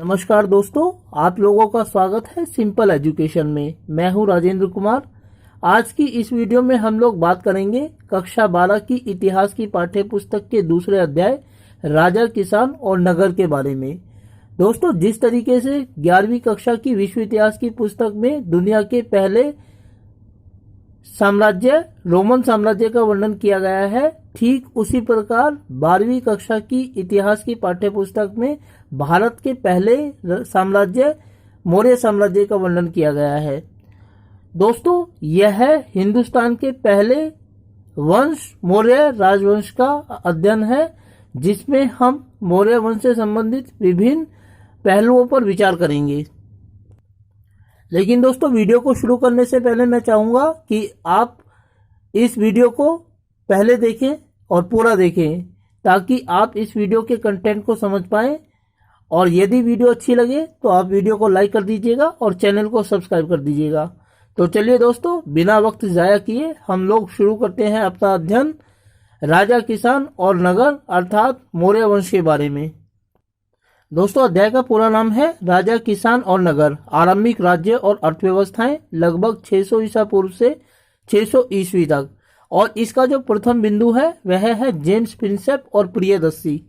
नमस्कार दोस्तों, आप लोगों का स्वागत है सिंपल एजुकेशन में। मैं हूं राजेंद्र कुमार। आज की इस वीडियो में हम लोग बात करेंगे कक्षा 12 की इतिहास की पाठ्य पुस्तक के दूसरे अध्याय राजा, किसान और नगर के बारे में। दोस्तों, जिस तरीके से 11वीं कक्षा की विश्व इतिहास की पुस्तक में दुनिया के पहले साम्राज्य रोमन साम्राज्य का वर्णन किया गया है, ठीक उसी प्रकार 12वीं कक्षा की इतिहास की पाठ्य पुस्तक में भारत के पहले साम्राज्य मौर्य साम्राज्य का वर्णन किया गया है। दोस्तों, यह हिंदुस्तान के पहले वंश मौर्य राजवंश का अध्ययन है, जिसमें हम मौर्य वंश से संबंधित विभिन्न पहलुओं पर विचार करेंगे। लेकिन दोस्तों, वीडियो को शुरू करने से पहले मैं चाहूंगा कि आप इस वीडियो को पहले देखें और पूरा देखें, ताकि आप इस वीडियो के कंटेंट को समझ पाएं। और यदि वीडियो अच्छी लगे तो आप वीडियो को लाइक कर दीजिएगा और चैनल को सब्सक्राइब कर दीजिएगा। तो चलिए दोस्तों, बिना वक्त जाया किए हम लोग शुरू करते हैं अपना अध्ययन राजा, किसान और नगर अर्थात मौर्य वंश के बारे में। दोस्तों, अध्याय का पूरा नाम है राजा, किसान और नगर, आरंभिक राज्य और अर्थव्यवस्थाएं, लगभग 600 ईसा पूर्व से 600 ईस्वी तक। और इसका जो प्रथम बिंदु है वह है जेम्स प्रिंसेप और प्रियदर्शी।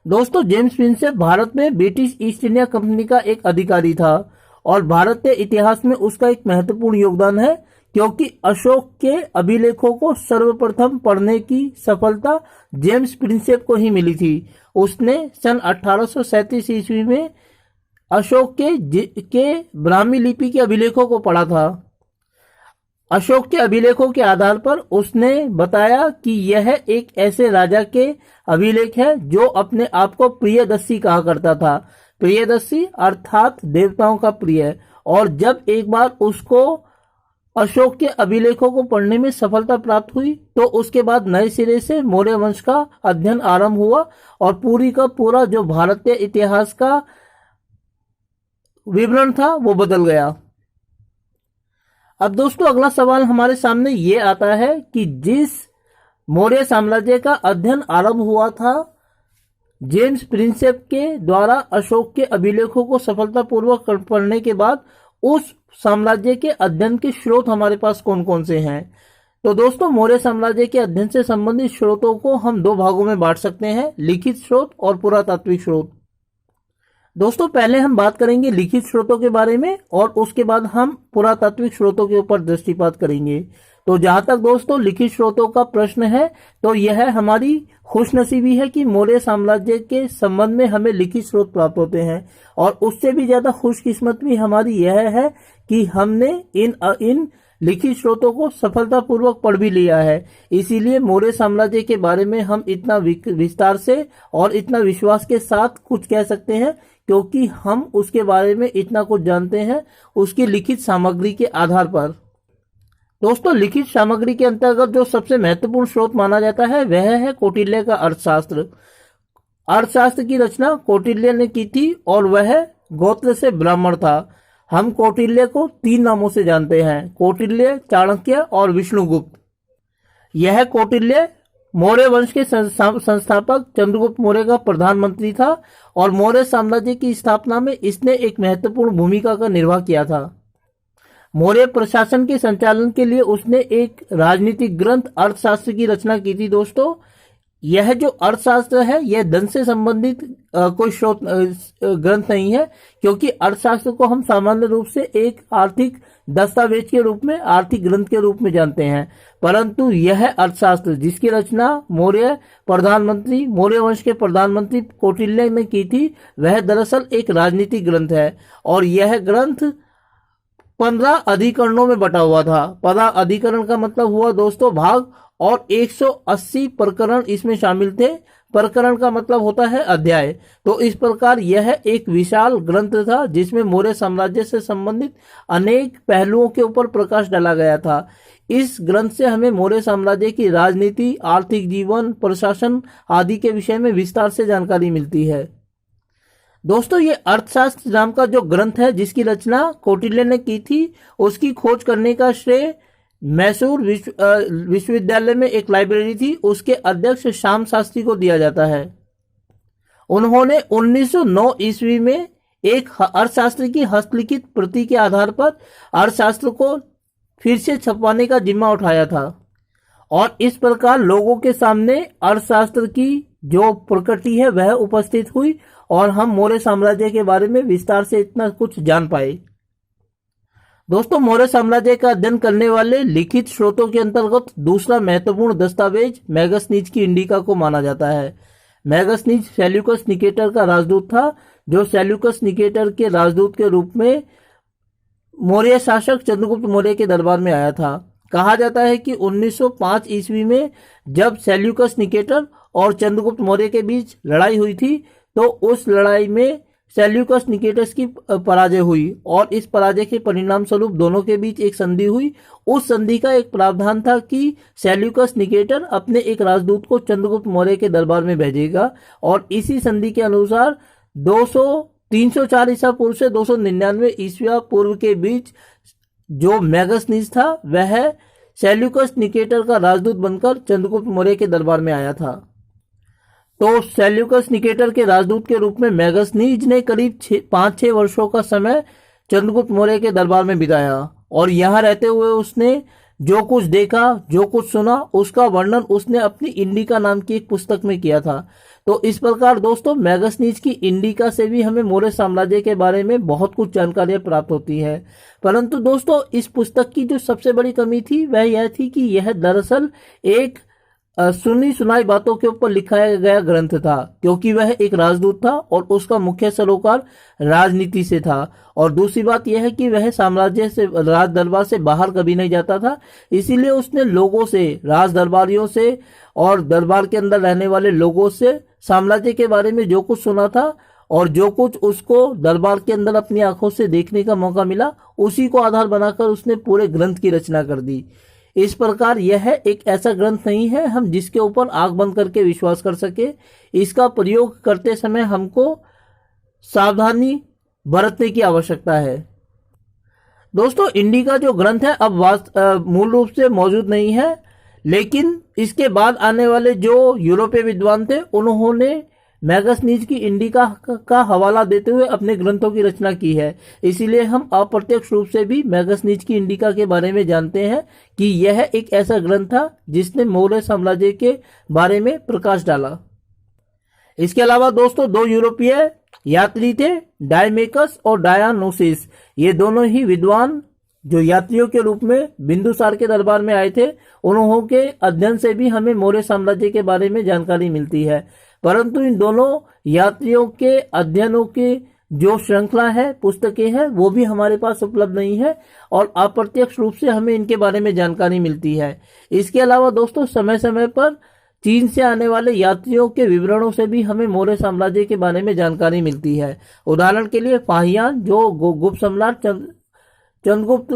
दोस्तों, जेम्स प्रिंसेप भारत में ब्रिटिश ईस्ट इंडिया कंपनी का एक अधिकारी था और भारत के इतिहास में उसका एक महत्वपूर्ण योगदान है, क्योंकि अशोक के अभिलेखों को सर्वप्रथम पढ़ने की सफलता जेम्स प्रिंसेप को ही मिली थी। उसने सन 1837 ईस्वी में अशोक के ब्राह्मी लिपि के अभिलेखों को पढ़ा था। अशोक के अभिलेखों के आधार पर उसने बताया कि यह एक ऐसे राजा के अभिलेख है जो अपने आप को प्रियदर्शी कहा करता था। प्रियदर्शी अर्थात देवताओं का प्रिय। और जब एक बार उसको अशोक के अभिलेखों को पढ़ने में सफलता प्राप्त हुई तो उसके बाद नए सिरे से मौर्य वंश का अध्ययन आरंभ हुआ और पूरी का पूरा जो भारतीय इतिहास का विवरण था वो बदल गया। अब दोस्तों, अगला सवाल हमारे सामने ये आता है कि जिस मौर्य साम्राज्य का अध्ययन आरंभ हुआ था जेम्स प्रिंसेप के द्वारा अशोक के अभिलेखों को सफलतापूर्वक पढ़ने के बाद, उस साम्राज्य के अध्ययन के स्रोत हमारे पास कौन कौन से हैं? तो दोस्तों, मौर्य साम्राज्य के अध्ययन से संबंधित स्रोतों को हम दो भागों में बांट सकते हैं, लिखित स्रोत और पुरातात्विक स्रोत। दोस्तों, पहले हम बात करेंगे लिखित स्रोतों के बारे में और उसके बाद हम पुरातात्विक स्रोतों के ऊपर दृष्टिपात करेंगे। तो जहां तक दोस्तों लिखित स्रोतों का प्रश्न है, तो यह हमारी खुशनसीबी है कि मौर्य साम्राज्य के संबंध में हमें लिखित स्रोत प्राप्त होते हैं। और उससे भी ज्यादा खुशकिस्मती हमारी यह है कि हमने इन लिखित स्रोतों को सफलतापूर्वक पढ़ भी लिया है। इसीलिए मौर्य साम्राज्य के बारे में हम इतना विस्तार से और इतना विश्वास के साथ कुछ कह सकते हैं, क्योंकि हम उसके बारे में इतना कुछ जानते हैं उसकी लिखित सामग्री के आधार पर। दोस्तों, लिखित सामग्री के अंतर्गत जो सबसे महत्वपूर्ण स्रोत माना जाता है वह है कौटिल्य का अर्थशास्त्र। अर्थशास्त्र की रचना कौटिल्य ने की थी और वह गोत्र से ब्राह्मण था। हम कौटिल्य को 3 नामों से जानते हैं, कौटिल्य, चाणक्य और विष्णुगुप्त। यह कौटिल्य मौर्य वंश के संस्थापक चंद्रगुप्त मौर्य का प्रधानमंत्री था और मौर्य साम्राज्य की स्थापना में इसने एक महत्वपूर्ण भूमिका का निर्वाह किया था। मौर्य प्रशासन के संचालन के लिए उसने एक राजनीतिक ग्रंथ अर्थशास्त्र की रचना की थी। दोस्तों, यह जो अर्थशास्त्र है यह धन से संबंधित कोई स्रोत ग्रंथ नहीं है, क्योंकि अर्थशास्त्र को हम सामान्य रूप से एक आर्थिक दस्तावेज के रूप में, आर्थिक ग्रंथ के रूप में जानते हैं। परंतु यह अर्थशास्त्र जिसकी रचना मौर्य वंश के प्रधानमंत्री कौटिल्य ने की थी, वह दरअसल एक राजनीतिक ग्रंथ है। और यह ग्रंथ 15 अधिकरणों में बटा हुआ था। 15 अधिकरण का मतलब हुआ दोस्तों भाग, और 180 प्रकरण इसमें शामिल थे। प्रकरण का मतलब होता है अध्याय। तो इस प्रकार यह एक विशाल ग्रंथ था जिसमें मौर्य साम्राज्य से संबंधित अनेक पहलुओं के ऊपर प्रकाश डाला गया था। इस ग्रंथ से हमें मौर्य साम्राज्य की राजनीति, आर्थिक जीवन, प्रशासन आदि के विषय में विस्तार से जानकारी मिलती है। दोस्तों, ये अर्थशास्त्र नाम का जो ग्रंथ है जिसकी रचना कौटिल्य ने की थी, उसकी खोज करने का श्रेय मैसूर विश्वविद्यालय में एक लाइब्रेरी थी, उसके अध्यक्ष श्याम शास्त्री को दिया जाता है। उन्होंने 1909 ईस्वी में एक अर्थशास्त्र की हस्तलिखित प्रति के आधार पर अर्थशास्त्र को फिर से छपवाने का जिम्मा उठाया था और इस प्रकार लोगों के सामने अर्थशास्त्र की जो प्रकृति है वह उपस्थित हुई और हम मौर्य साम्राज्य के बारे में विस्तार से इतना कुछ जान पाए। दोस्तों, मौर्य साम्राज्य का अध्ययन करने वाले लिखित स्रोतों के अंतर्गत दूसरा महत्वपूर्ण दस्तावेज मैगस्थनीज की इंडिका को माना जाता है। मैगस्थनीज सेल्यूकस निकेटर का राजदूत था, जो सेल्यूकस निकेटर के राजदूत के रूप में मौर्य शासक चंद्रगुप्त मौर्य के दरबार में आया था। कहा जाता है कि 1905 ईस्वी में जब सेल्यूकस निकेटर और चंद्रगुप्त मौर्य के बीच लड़ाई हुई थी, तो उस लड़ाई में सेल्यूकस निकेटस की पराजय हुई और इस पराजय के परिणाम स्वरूप दोनों के बीच एक संधि हुई। उस संधि का एक प्रावधान था कि सेल्यूकस निकेटर अपने एक राजदूत को चंद्रगुप्त मौर्य के दरबार में भेजेगा और इसी संधि के अनुसार 304 ईसा पूर्व से 299 ईस्वी पूर्व के बीच जो मैगस्थनीज था वह सेल्यूकस निकेटर का राजदूत बनकर चंद्रगुप्त मौर्य के दरबार में आया था। तो सेल्यूकस निकेटर के राजदूत के रूप में मैगस्थनीज ने करीब 5-6 वर्षों का समय चंद्रगुप्त मौर्य के दरबार में बिताया और यहाँ रहते हुए उसने जो कुछ देखा, जो कुछ सुना, उसका वर्णन उसने अपनी इंडिका नाम की एक पुस्तक में किया था। तो इस प्रकार दोस्तों, मैगस्थनीज की इंडिका से भी हमें मौर्य साम्राज्य के बारे में बहुत कुछ जानकारियां प्राप्त होती है। परंतु दोस्तों, इस पुस्तक की जो सबसे बड़ी कमी थी वह यह थी कि यह दरअसल एक सुनी सुनाई बातों के ऊपर लिखाया गया ग्रंथ था, क्योंकि वह एक राजदूत था और उसका मुख्य सरोकार राजनीति से था। और दूसरी बात यह है कि वह साम्राज्य से, राज दरबार से बाहर कभी नहीं जाता था, इसीलिए उसने लोगों से, राज दरबारियों से और दरबार के अंदर रहने वाले लोगों से साम्राज्य के बारे में जो कुछ सुना था और जो कुछ उसको दरबार के अंदर अपनी आंखों से देखने का मौका मिला, उसी को आधार बनाकर उसने पूरे ग्रंथ की रचना कर दी। इस प्रकार यह एक ऐसा ग्रंथ नहीं है हम जिसके ऊपर आंख बंद करके विश्वास कर सके। इसका प्रयोग करते समय हमको सावधानी बरतने की आवश्यकता है। दोस्तों, इंडिका जो ग्रंथ है अब मूल रूप से मौजूद नहीं है, लेकिन इसके बाद आने वाले जो यूरोपीय विद्वान थे उन्होंने मैगस्थनीज की इंडिका का हवाला देते हुए अपने ग्रंथों की रचना की है। इसीलिए हम अप्रत्यक्ष रूप से भी मैगस्थनीज की इंडिका के बारे में जानते हैं कि यह एक ऐसा ग्रंथ था जिसने मौर्य साम्राज्य के बारे में प्रकाश डाला। इसके अलावा दोस्तों, 2 यूरोपीय यात्री थे, डायमेकस और डायानोसिस। ये दोनों ही विद्वान जो यात्रियों के रूप में बिंदुसार के दरबार में आए थे, उन्होंने के अध्ययन से भी हमें मौर्य साम्राज्य के बारे में जानकारी मिलती है। परंतु इन दोनों यात्रियों के अध्ययनों के जो श्रृंखला है, पुस्तकें हैं, वो भी हमारे पास उपलब्ध नहीं है और अप्रत्यक्ष रूप से हमें इनके बारे में जानकारी मिलती है। इसके अलावा दोस्तों, समय समय पर चीन से आने वाले यात्रियों के विवरणों से भी हमें मौर्य साम्राज्य के बारे में जानकारी मिलती है। उदाहरण के लिए फाहियान, जो गुप्त सम्राट चंद्रगुप्त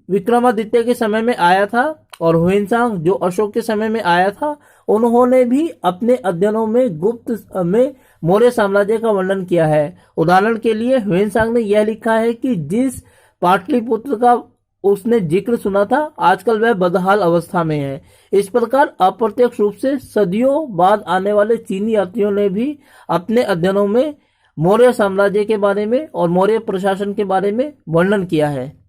विक्रमादित्य के समय में आया था, और हुएनसांग जो अशोक के समय में आया था, उन्होंने भी अपने अध्ययनों में गुप्त में मौर्य साम्राज्य का वर्णन किया है। उदाहरण के लिए हुएनसांग ने यह लिखा है कि जिस पाटलिपुत्र का उसने जिक्र सुना था, आजकल वह बदहाल अवस्था में है। इस प्रकार अप्रत्यक्ष रूप से सदियों बाद आने वाले चीनी यात्रियों ने भी अपने अध्ययनों में मौर्य साम्राज्य के बारे में और मौर्य प्रशासन के बारे में वर्णन किया है।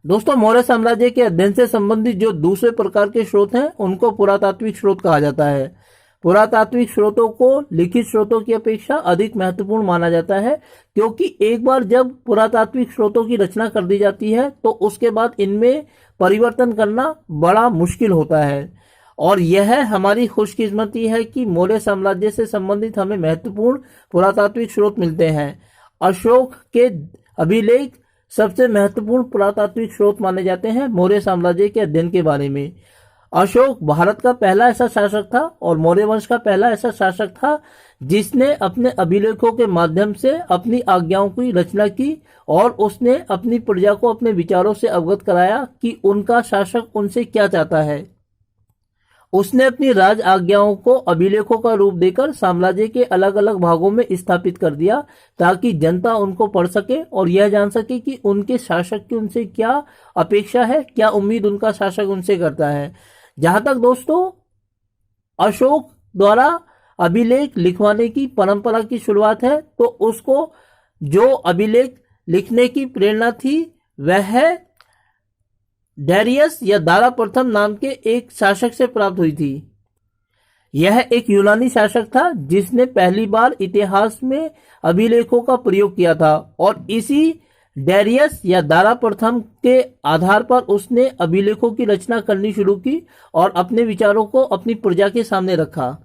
दोस्तों, मौर्य साम्राज्य के अध्ययन से संबंधित जो दूसरे प्रकार के स्रोत हैं उनको पुरातात्विक स्रोत कहा जाता है। पुरातात्विक स्रोतों को लिखित स्रोतों की अपेक्षा अधिक महत्वपूर्ण माना जाता है, क्योंकि एक बार जब पुरातात्विक स्रोतों की रचना कर दी जाती है तो उसके बाद इनमें परिवर्तन करना बड़ा मुश्किल होता है। और यह हमारी खुशकिस्मती है कि मौर्य साम्राज्य से संबंधित हमें महत्वपूर्ण पुरातात्विक स्रोत मिलते हैं। अशोक के अभिलेख सबसे महत्वपूर्ण पुरातात्विक स्रोत माने जाते हैं मौर्य साम्राज्य के अध्ययन के बारे में। अशोक भारत का पहला ऐसा शासक था और मौर्य वंश का पहला ऐसा शासक था जिसने अपने अभिलेखों के माध्यम से अपनी आज्ञाओं की रचना की और उसने अपनी प्रजा को अपने विचारों से अवगत कराया कि उनका शासक उनसे क्या चाहता है। उसने अपनी राज आज्ञाओं को अभिलेखों का रूप देकर साम्राज्य के अलग अलग भागों में स्थापित कर दिया, ताकि जनता उनको पढ़ सके और यह जान सके कि उनके शासक की उनसे क्या अपेक्षा है, क्या उम्मीद उनका शासक उनसे करता है। जहां तक दोस्तों अशोक द्वारा अभिलेख लिखवाने की परंपरा की शुरुआत है, तो उसको जो अभिलेख लिखने की प्रेरणा थी वह डेरियस या दारा प्रथम नाम के एक शासक से प्राप्त हुई थी। यह एक यूनानी शासक था जिसने पहली बार इतिहास में अभिलेखों का प्रयोग किया था और इसी डेरियस या दारा प्रथम के आधार पर उसने अभिलेखों की रचना करनी शुरू की और अपने विचारों को अपनी प्रजा के सामने रखा।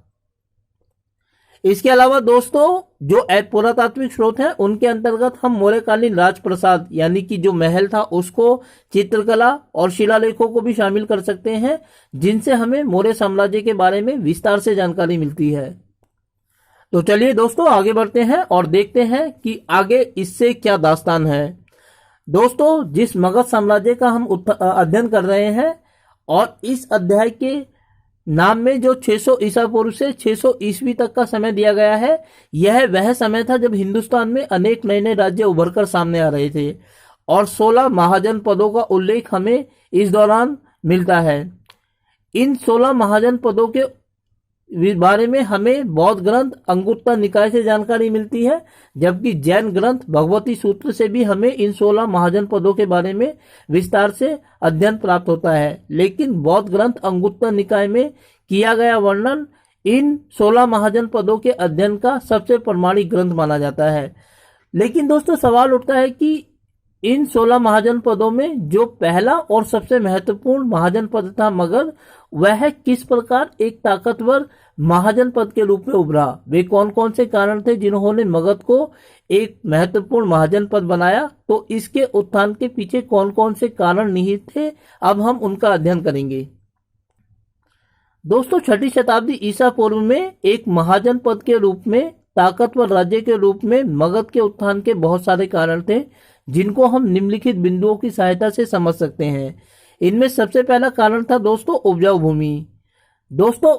इसके अलावा दोस्तों जो पुरातात्विक स्रोत हैं उनके अंतर्गत हम मौर्यकालीन राजप्रसाद यानी कि जो महल था उसको, चित्रकला और शिलालेखों को भी शामिल कर सकते हैं, जिनसे हमें मौर्य साम्राज्य के बारे में विस्तार से जानकारी मिलती है। तो चलिए दोस्तों आगे बढ़ते हैं और देखते हैं कि आगे इससे क्या दास्तान है। दोस्तों जिस मगध साम्राज्य का हम अध्ययन कर रहे हैं और इस अध्याय के नाम में जो 600 ईसा पूर्व से 600 ईस्वी तक का समय दिया गया है, यह वह समय था जब हिंदुस्तान में अनेक नए नए राज्य उभरकर सामने आ रहे थे और 16 महाजन पदों का उल्लेख हमें इस दौरान मिलता है। इन 16 महाजन पदों के बारे में हमें बौद्ध ग्रंथ अंगुत्तर निकाय से जानकारी मिलती है, जबकि जैन ग्रंथ भगवती सूत्र से भी हमें इन 16 महाजन पदों के बारे में विस्तार से अध्ययन प्राप्त होता है। लेकिन बौद्ध ग्रंथ अंगुत्तर निकाय में किया गया वर्णन इन 16 महाजन पदों के अध्ययन का सबसे प्रमाणिक ग्रंथ माना जाता है। लेकिन दोस्तों सवाल उठता है कि इन 16 महाजन पदों में जो पहला और सबसे महत्वपूर्ण महाजन पद था मगध, वह किस प्रकार एक ताकतवर महाजन पद के रूप में उभरा, वे कौन कौन से कारण थे जिन्होंने मगध को एक महत्वपूर्ण महाजन पद बनाया, तो इसके उत्थान के पीछे कौन कौन से कारण निहित थे, अब हम उनका अध्ययन करेंगे। दोस्तों 6ठी शताब्दी ईसा पूर्व में एक महाजन पद के रूप में, ताकतवर राज्य के रूप में मगध के उत्थान के बहुत सारे कारण थे, जिनको हम निम्नलिखित बिंदुओं की सहायता से समझ सकते हैं। इनमें सबसे पहला कारण था दोस्तों उपजाऊ भूमि। दोस्तों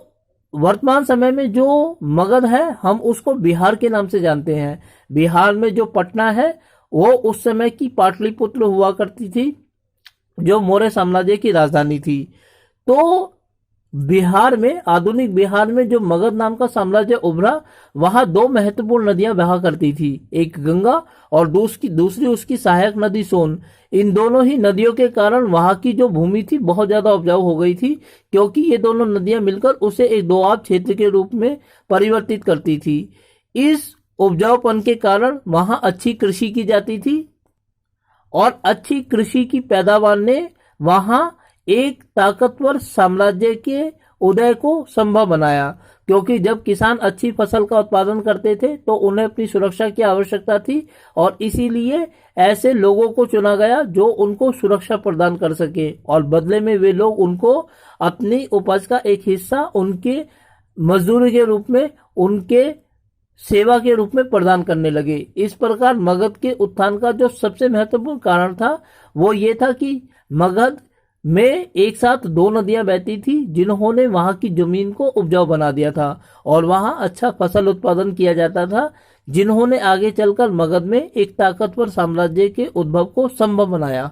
वर्तमान समय में जो मगध है हम उसको बिहार के नाम से जानते हैं। बिहार में जो पटना है वो उस समय की पाटलिपुत्र हुआ करती थी, जो मौर्य साम्राज्य की राजधानी थी। तो बिहार में, आधुनिक बिहार में जो मगध नाम का साम्राज्य उभरा, वहां 2 महत्वपूर्ण नदियां बहा करती थी, एक गंगा और दूसरी उसकी सहायक नदी सोन। इन दोनों ही नदियों के कारण वहां की जो भूमि थी बहुत ज्यादा उपजाऊ हो गई थी, क्योंकि ये दोनों नदियां मिलकर उसे एक दोआब क्षेत्र के रूप में परिवर्तित करती थी। इस उपजाऊपन के कारण वहां अच्छी कृषि की जाती थी और अच्छी कृषि की पैदावार ने वहां एक ताकतवर साम्राज्य के उदय को संभव बनाया, क्योंकि जब किसान अच्छी फसल का उत्पादन करते थे तो उन्हें अपनी सुरक्षा की आवश्यकता थी और इसीलिए ऐसे लोगों को चुना गया जो उनको सुरक्षा प्रदान कर सके और बदले में वे लोग उनको अपनी उपज का एक हिस्सा उनके मजदूरी के रूप में, उनके सेवा के रूप में प्रदान करने लगे। इस प्रकार मगध के उत्थान का जो सबसे महत्वपूर्ण कारण था वो ये था कि मगध में एक साथ 2 नदियां बहती थी, जिन्होंने वहां की जमीन को उपजाऊ बना दिया था और वहां अच्छा फसल उत्पादन किया जाता था, जिन्होंने आगे चलकर मगध में एक ताकतवर साम्राज्य के उद्भव को संभव बनाया।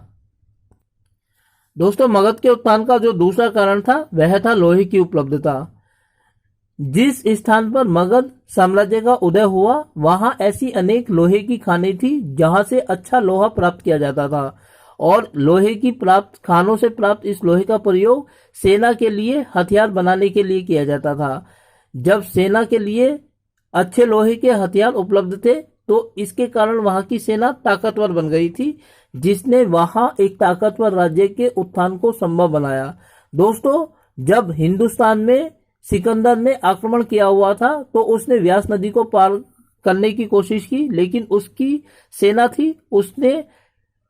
दोस्तों मगध के उत्थान का जो दूसरा कारण था वह था लोहे की उपलब्धता। जिस स्थान पर मगध साम्राज्य का उदय हुआ वहां ऐसी अनेक लोहे की खानें थी जहां से अच्छा लोहा प्राप्त किया जाता था और लोहे की खानों से प्राप्त इस लोहे का प्रयोग सेना के लिए हथियार बनाने के लिए किया जाता था। जब सेना के लिए अच्छे लोहे के हथियार उपलब्ध थे तो इसके कारण वहां की सेना ताकतवर बन गई थी, जिसने वहां एक ताकतवर राज्य के उत्थान को संभव बनाया। दोस्तों जब हिंदुस्तान में सिकंदर ने आक्रमण किया हुआ था तो उसने व्यास नदी को पार करने की कोशिश की, लेकिन उसकी सेना थी, उसने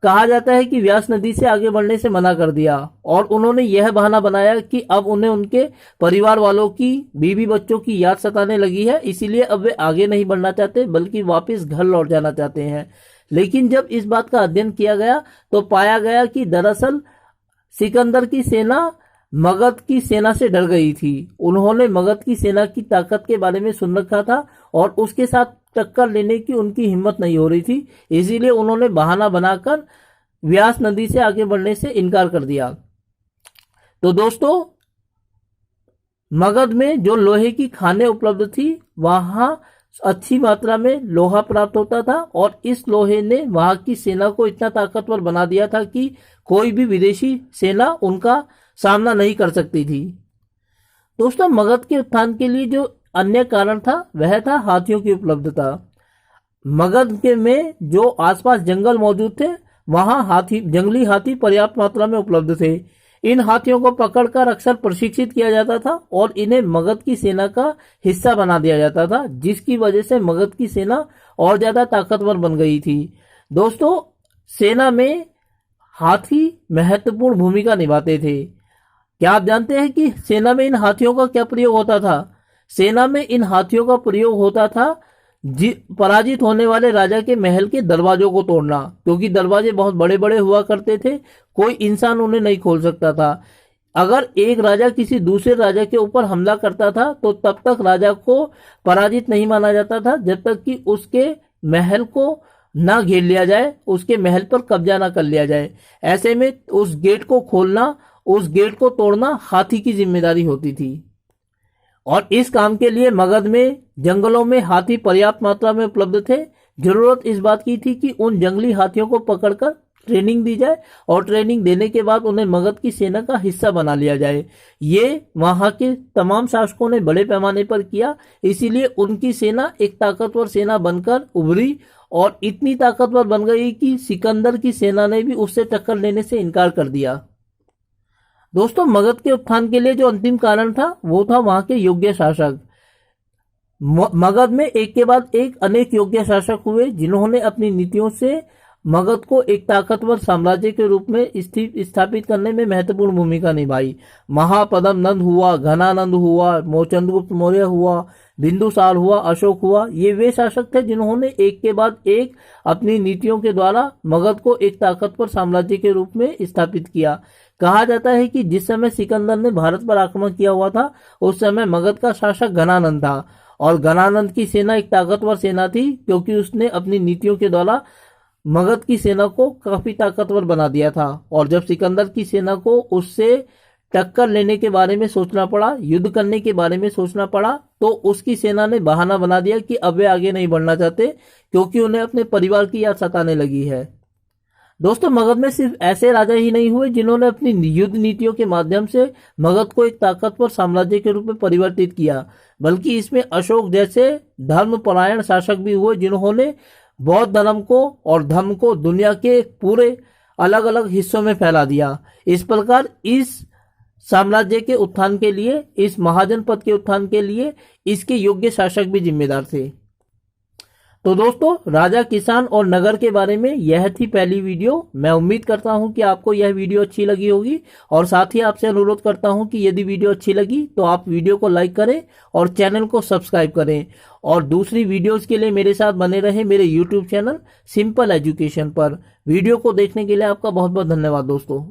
कहा जाता है कि व्यास नदी से आगे बढ़ने से मना कर दिया और उन्होंने यह बहाना बनाया कि अब उन्हें उनके परिवार वालों की, बीवी बच्चों की याद सताने लगी है, इसीलिए अब वे आगे नहीं बढ़ना चाहते बल्कि वापस घर लौट जाना चाहते हैं। लेकिन जब इस बात का अध्ययन किया गया तो पाया गया कि दरअसल सिकंदर की सेना मगध की सेना से डर गई थी। उन्होंने मगध की सेना की ताकत के बारे में सुन रखा था और उसके साथ टक्कर लेने की उनकी हिम्मत नहीं हो रही थी, इसीलिए उन्होंने बहाना बनाकर व्यास नदी से आगे बढ़ने से इनकार कर दिया। तो दोस्तों मगध में जो लोहे की खानें उपलब्ध थी वहां अच्छी मात्रा में लोहा प्राप्त होता था और इस लोहे ने वहां की सेना को इतना ताकतवर बना दिया था कि कोई भी विदेशी सेना उनका सामना नहीं कर सकती थी। दोस्तों, मगध के उत्थान के लिए जो अन्य कारण था वह था हाथियों की उपलब्धता। मगध के में जो आसपास जंगल मौजूद थे वहां जंगली हाथी पर्याप्त मात्रा में उपलब्ध थे। इन हाथियों को पकड़कर अक्सर प्रशिक्षित किया जाता था और इन्हें मगध की सेना का हिस्सा बना दिया जाता था, जिसकी वजह से मगध की सेना और ज्यादा ताकतवर बन गई थी। दोस्तों, सेना में हाथी महत्वपूर्ण भूमिका निभाते थे। क्या आप जानते हैं कि सेना में इन हाथियों का क्या प्रयोग होता था? सेना में इन हाथियों का प्रयोग होता था पराजित होने वाले राजा के महल के दरवाजों को तोड़ना, क्योंकि दरवाजे बहुत बड़े बड़े हुआ करते थे, कोई इंसान उन्हें नहीं खोल सकता था। अगर एक राजा किसी दूसरे राजा के ऊपर हमला करता था तो तब तक राजा को पराजित नहीं माना जाता था जब तक कि उसके महल को ना घेर लिया जाए, उसके महल पर कब्जा ना कर लिया जाए। ऐसे में उस गेट को खोलना, उस गेट को तोड़ना हाथी की जिम्मेदारी होती थी। और इस काम के लिए मगध में जंगलों में हाथी पर्याप्त मात्रा में उपलब्ध थे। जरूरत इस बात की थी कि उन जंगली हाथियों को पकड़कर ट्रेनिंग दी जाए और ट्रेनिंग देने के बाद उन्हें मगध की सेना का हिस्सा बना लिया जाए। ये वहां के तमाम शासकों ने बड़े पैमाने पर किया, इसीलिए उनकी सेना एक ताकतवर सेना बनकर उभरी और इतनी ताकतवर बन गई कि सिकंदर की सेना ने भी उससे टक्कर लेने से इनकार कर दिया। दोस्तों, मगध के उत्थान के लिए जो अंतिम कारण था वो था वहां के योग्य शासक। मगध में एक के बाद एक अनेक योग्य शासक हुए जिन्होंने अपनी नीतियों से मगध को एक ताकतवर साम्राज्य के रूप में स्थापित करने में महत्वपूर्ण भूमिका निभाई। महापद्म नंद हुआ, घनानंद हुआ, चंद्रगुप्त मौर्य हुआ, बिंदुसार हुआ, अशोक हुआ। ये वे शासक थे जिन्होंने एक के बाद एक अपनी नीतियों के द्वारा मगध को एक ताकतवर साम्राज्य के रूप में स्थापित किया। कहा जाता है कि जिस समय सिकंदर ने भारत पर आक्रमण किया हुआ था उस समय मगध का शासक घनानंद था और घनानंद की सेना एक ताकतवर सेना थी क्योंकि उसने अपनी नीतियों के द्वारा मगध की सेना को काफी ताकतवर बना दिया था। और जब सिकंदर की सेना को उससे टक्कर लेने के बारे में सोचना पड़ा, युद्ध करने के बारे में सोचना पड़ा, तो उसकी सेना ने बहाना बना दिया कि अब वे आगे नहीं बढ़ना चाहते क्योंकि उन्हें अपने परिवार की याद सताने लगी है। दोस्तों, मगध में सिर्फ ऐसे राजा ही नहीं हुए जिन्होंने अपनी युद्ध नीतियों के माध्यम से मगध को एक ताकतवर साम्राज्य के रूप में परिवर्तित किया, बल्कि इसमें अशोक जैसे धर्मपरायण शासक भी हुए जिन्होंने बौद्ध धर्म को और धर्म को दुनिया के पूरे अलग अलग हिस्सों में फैला दिया। इस प्रकार इस साम्राज्य के उत्थान के लिए, इस महाजनपद के उत्थान के लिए इसके योग्य शासक भी जिम्मेदार थे। तो दोस्तों, राजा, किसान और नगर के बारे में यह थी पहली वीडियो। मैं उम्मीद करता हूं कि आपको यह वीडियो अच्छी लगी होगी और साथ ही आपसे अनुरोध करता हूं कि यदि वीडियो अच्छी लगी तो आप वीडियो को लाइक करें और चैनल को सब्सक्राइब करें और दूसरी वीडियोस के लिए मेरे साथ बने रहें मेरे यूट्यूब चैनल सिंपल एजुकेशन पर। वीडियो को देखने के लिए आपका बहुत बहुत धन्यवाद दोस्तों।